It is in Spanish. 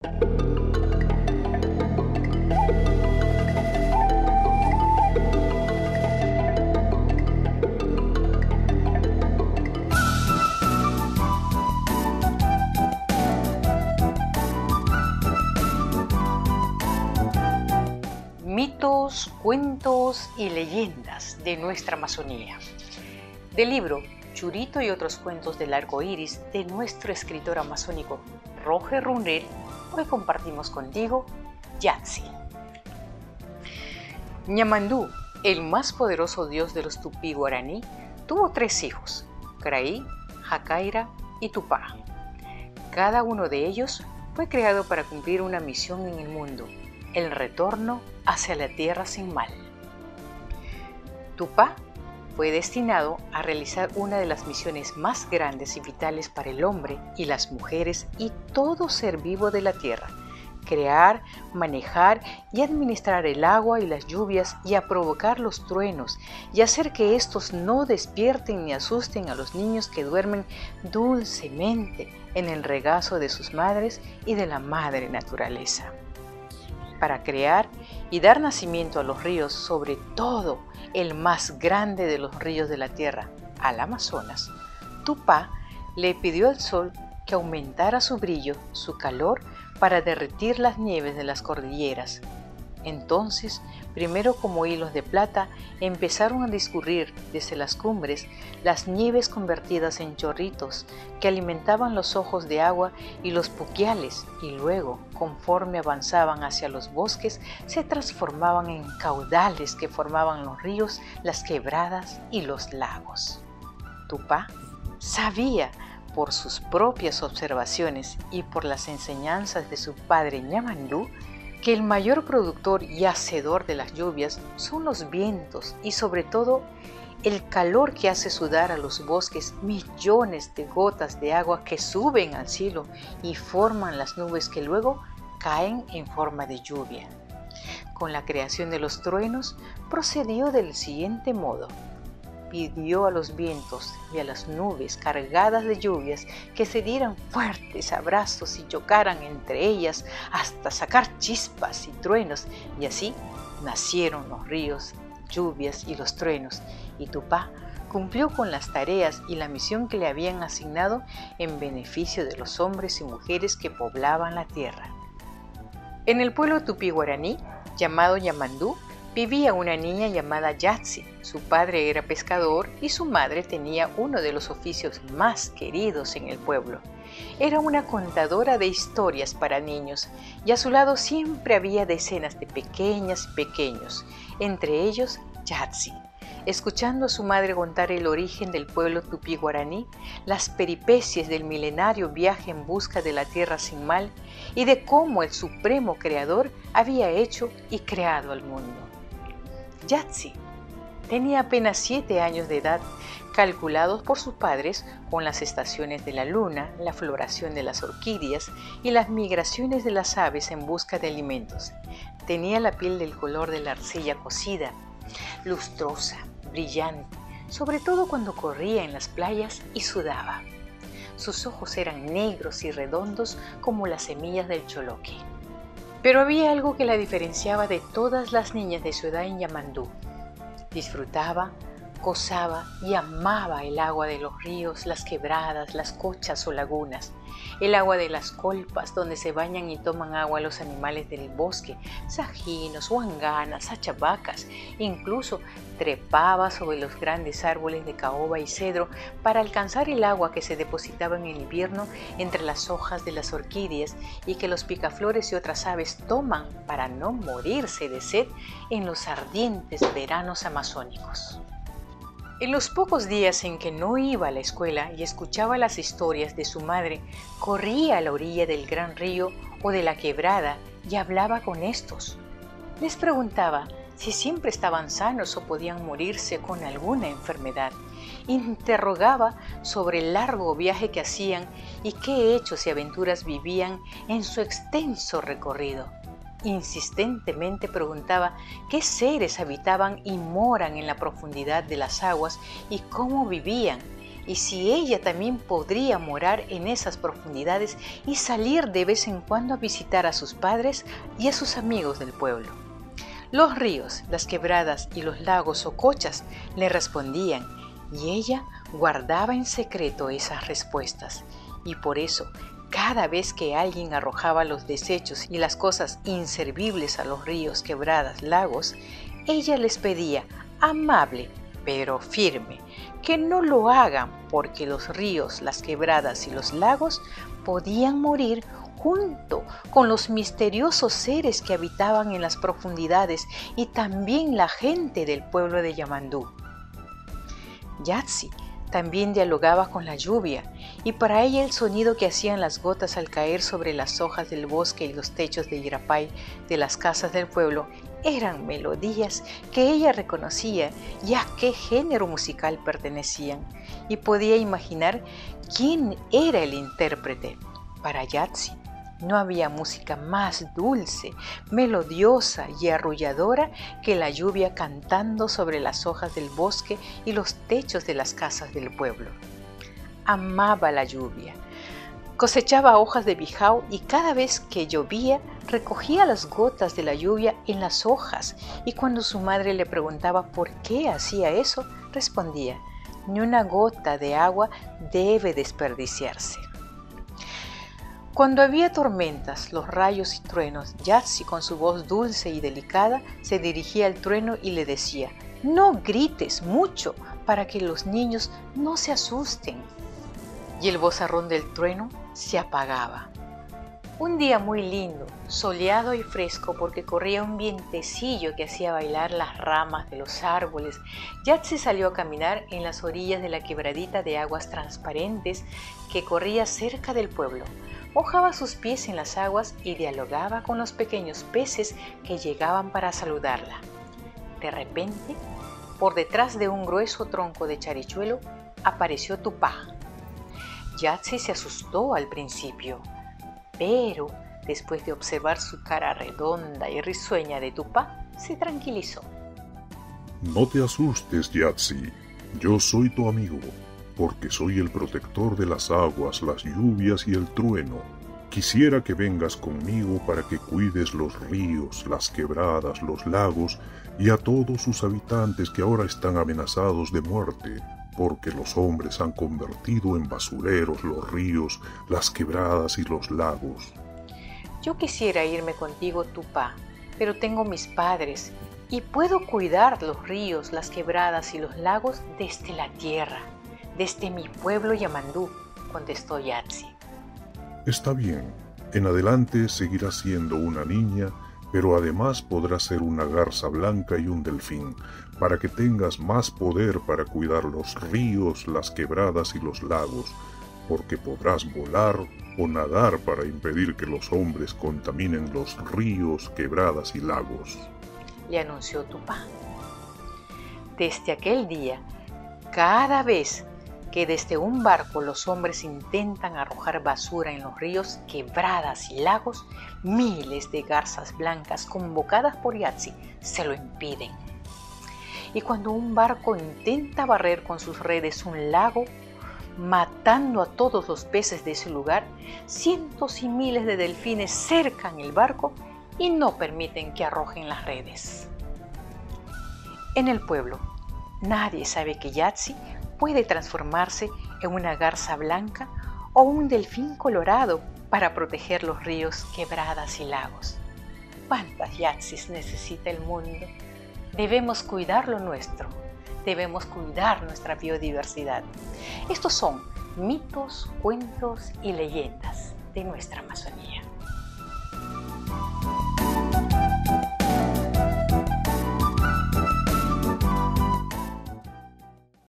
Mitos, cuentos y leyendas de nuestra Amazonía. Del libro Churito y otros cuentos del arco iris de nuestro escritor amazónico Roger Runriel, hoy compartimos contigo Yatsi. Ñamandú, el más poderoso dios de los tupí guaraní, tuvo 3 hijos, Kraí, Jacaira y Tupá. Cada uno de ellos fue creado para cumplir una misión en el mundo: el retorno hacia la tierra sin mal. Tupá fue destinado a realizar una de las misiones más grandes y vitales para el hombre y las mujeres y todo ser vivo de la tierra: crear, manejar y administrar el agua y las lluvias y a provocar los truenos y hacer que estos no despierten ni asusten a los niños que duermen dulcemente en el regazo de sus madres y de la madre naturaleza. Para crear y dar nacimiento a los ríos, sobre todo el más grande de los ríos de la tierra, al Amazonas, Tupá le pidió al sol que aumentara su brillo, su calor, para derretir las nieves de las cordilleras. Entonces, primero como hilos de plata, empezaron a discurrir desde las cumbres las nieves convertidas en chorritos que alimentaban los ojos de agua y los puquiales, y luego, conforme avanzaban hacia los bosques, se transformaban en caudales que formaban los ríos, las quebradas y los lagos. Tupá sabía, por sus propias observaciones y por las enseñanzas de su padre Ñamandú, que el mayor productor y hacedor de las lluvias son los vientos y sobre todo el calor que hace sudar a los bosques millones de gotas de agua que suben al cielo y forman las nubes que luego caen en forma de lluvia. Con la creación de los truenos procedió del siguiente modo: pidió a los vientos y a las nubes cargadas de lluvias que se dieran fuertes abrazos y chocaran entre ellas hasta sacar chispas y truenos, y así nacieron los ríos, lluvias y los truenos, y Tupá cumplió con las tareas y la misión que le habían asignado en beneficio de los hombres y mujeres que poblaban la tierra. En el pueblo tupí guaraní, llamado Ñamandú, vivía una niña llamada Yatsi. Su padre era pescador y su madre tenía uno de los oficios más queridos en el pueblo. Era una contadora de historias para niños y a su lado siempre había decenas de pequeñas y pequeños, entre ellos Yatsi. Escuchando a su madre contar el origen del pueblo tupí guaraní, las peripecias del milenario viaje en busca de la tierra sin mal y de cómo el supremo creador había hecho y creado al mundo. Yatsi tenía apenas 7 años de edad, calculados por sus padres con las estaciones de la luna, la floración de las orquídeas y las migraciones de las aves en busca de alimentos. Tenía la piel del color de la arcilla cocida, lustrosa, brillante, sobre todo cuando corría en las playas y sudaba. Sus ojos eran negros y redondos como las semillas del choloque. Pero había algo que la diferenciaba de todas las niñas de su edad en Ñamandú. Disfrutaba, gozaba y amaba el agua de los ríos, las quebradas, las cochas o lagunas, el agua de las colpas donde se bañan y toman agua los animales del bosque, sajinos, huanganas, achabacas. Incluso trepaba sobre los grandes árboles de caoba y cedro para alcanzar el agua que se depositaba en el invierno entre las hojas de las orquídeas y que los picaflores y otras aves toman para no morirse de sed en los ardientes veranos amazónicos. En los pocos días en que no iba a la escuela y escuchaba las historias de su madre, corría a la orilla del gran río o de la quebrada y hablaba con estos. Les preguntaba si siempre estaban sanos o podían morirse con alguna enfermedad. Interrogaba sobre el largo viaje que hacían y qué hechos y aventuras vivían en su extenso recorrido. Insistentemente preguntaba qué seres habitaban y moran en la profundidad de las aguas y cómo vivían, y si ella también podría morar en esas profundidades y salir de vez en cuando a visitar a sus padres y a sus amigos del pueblo. Los ríos, las quebradas y los lagos o cochas le respondían, y ella guardaba en secreto esas respuestas, y por eso cada vez que alguien arrojaba los desechos y las cosas inservibles a los ríos, quebradas, lagos, ella les pedía, amable pero firme, que no lo hagan porque los ríos, las quebradas y los lagos podían morir junto con los misteriosos seres que habitaban en las profundidades y también la gente del pueblo de Yamandú. Yatsi también dialogaba con la lluvia, y para ella el sonido que hacían las gotas al caer sobre las hojas del bosque y los techos de Irapay de las casas del pueblo eran melodías que ella reconocía y a qué género musical pertenecían, y podía imaginar quién era el intérprete. Para Yatsi no había música más dulce, melodiosa y arrulladora que la lluvia cantando sobre las hojas del bosque y los techos de las casas del pueblo. Amaba la lluvia. Cosechaba hojas de bijao y cada vez que llovía recogía las gotas de la lluvia en las hojas, y cuando su madre le preguntaba por qué hacía eso, respondía, ni una gota de agua debe desperdiciarse. Cuando había tormentas, los rayos y truenos, Yatsi con su voz dulce y delicada se dirigía al trueno y le decía, no grites mucho para que los niños no se asusten. Y el vozarrón del trueno se apagaba. Un día muy lindo, soleado y fresco porque corría un vientecillo que hacía bailar las ramas de los árboles, Yatsi salió a caminar en las orillas de la quebradita de aguas transparentes que corría cerca del pueblo. Mojaba sus pies en las aguas y dialogaba con los pequeños peces que llegaban para saludarla. De repente, por detrás de un grueso tronco de charichuelo, apareció Tupá. Yatsi se asustó al principio, pero después de observar su cara redonda y risueña de Tupá, se tranquilizó. No te asustes, Yatsi. Yo soy tu amigo, porque soy el protector de las aguas, las lluvias y el trueno. Quisiera que vengas conmigo para que cuides los ríos, las quebradas, los lagos y a todos sus habitantes que ahora están amenazados de muerte, porque los hombres han convertido en basureros los ríos, las quebradas y los lagos. Yo quisiera irme contigo, Tupá, pero tengo mis padres y puedo cuidar los ríos, las quebradas y los lagos desde la tierra, desde mi pueblo Yamandú, contestó Yatsi. Está bien, en adelante seguirás siendo una niña, pero además podrás ser una garza blanca y un delfín, para que tengas más poder para cuidar los ríos, las quebradas y los lagos, porque podrás volar o nadar para impedir que los hombres contaminen los ríos, quebradas y lagos, le anunció Tupá. Desde aquel día, cada vez que desde un barco los hombres intentan arrojar basura en los ríos, quebradas y lagos, miles de garzas blancas convocadas por Yatsi se lo impiden. Y cuando un barco intenta barrer con sus redes un lago, matando a todos los peces de ese lugar, cientos y miles de delfines cercan el barco y no permiten que arrojen las redes. En el pueblo, nadie sabe que Yatsi puede transformarse en una garza blanca o un delfín colorado para proteger los ríos, quebradas y lagos. ¿Cuántas Yatsis necesita el mundo? Debemos cuidar lo nuestro, debemos cuidar nuestra biodiversidad. Estos son mitos, cuentos y leyendas de nuestra Amazonía.